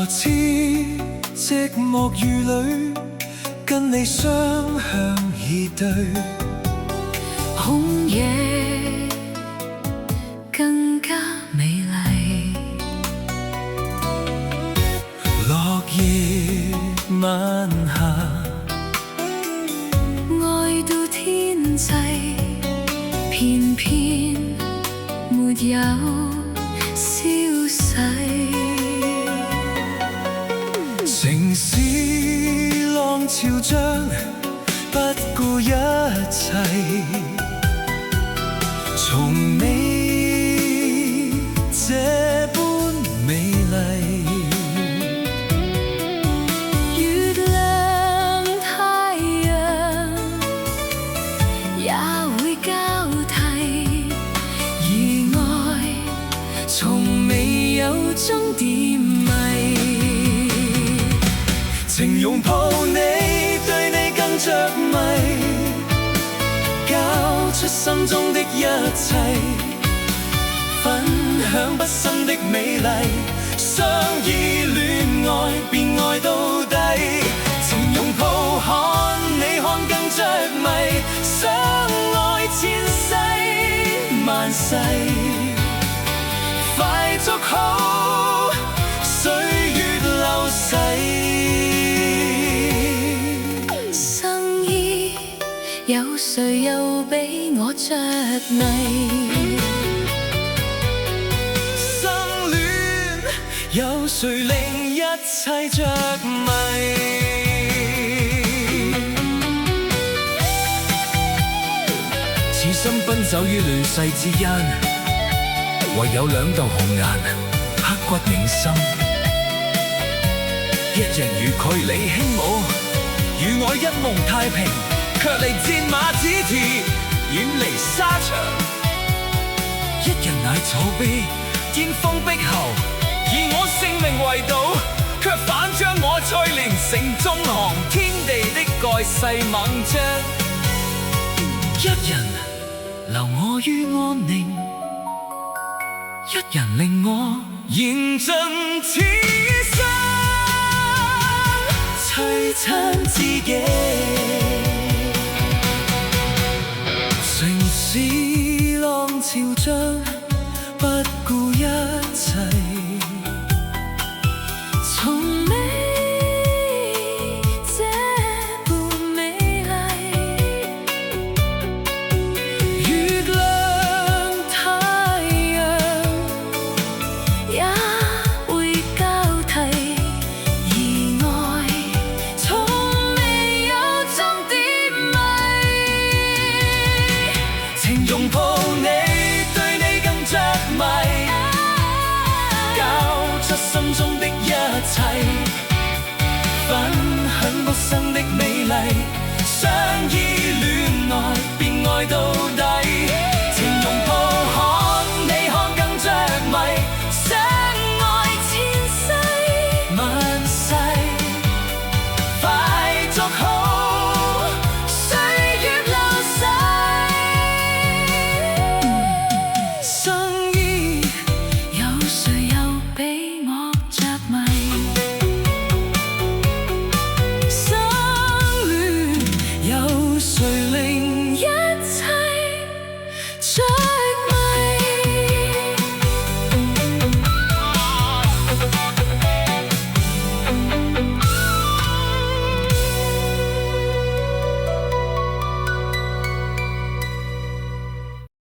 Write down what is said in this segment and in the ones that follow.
何知寂寞雨裏，跟你雙向而對，紅葉更加美麗，落葉晚霞，愛到天際，偏偏沒有消逝。城市浪潮漲，不顧一切，從未這般美麗。月亮太陽也會交替，而愛從未有終點迷。情擁抱你，對你更着迷，交出心中的一切，分享畢生的美麗，相依戀愛，便愛到底。情擁抱看你看更着迷，相愛千世萬世，快捉好歲月流逝。有誰又比我着迷？生戀有誰令一切着迷？此心奔走於亂世之間，唯有兩道紅顏刻骨銘心。一人與距離輕舞，與我一夢太平，卻離戰馬子田，遠離沙場。一人乃草碑，見風壁後，以我性命為賭，卻反將我淬煉成縱橫天地的蓋世猛將。一人留我於安寧，一人令我燃盡此生璀璨之境。城市浪潮漲，不顧一切，從未這般美麗。月亮太陽也會交替，而愛從未有終點迷。情擁抱你，對你更着迷，交出心中的一切，分享畢生的美麗，相依戀愛，便愛到底。情擁抱看你看更着迷，相愛千世萬世，快捉好歲月流逝。生意有誰又比我着迷？相戀有誰令一切着迷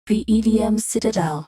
？The EDM Citadel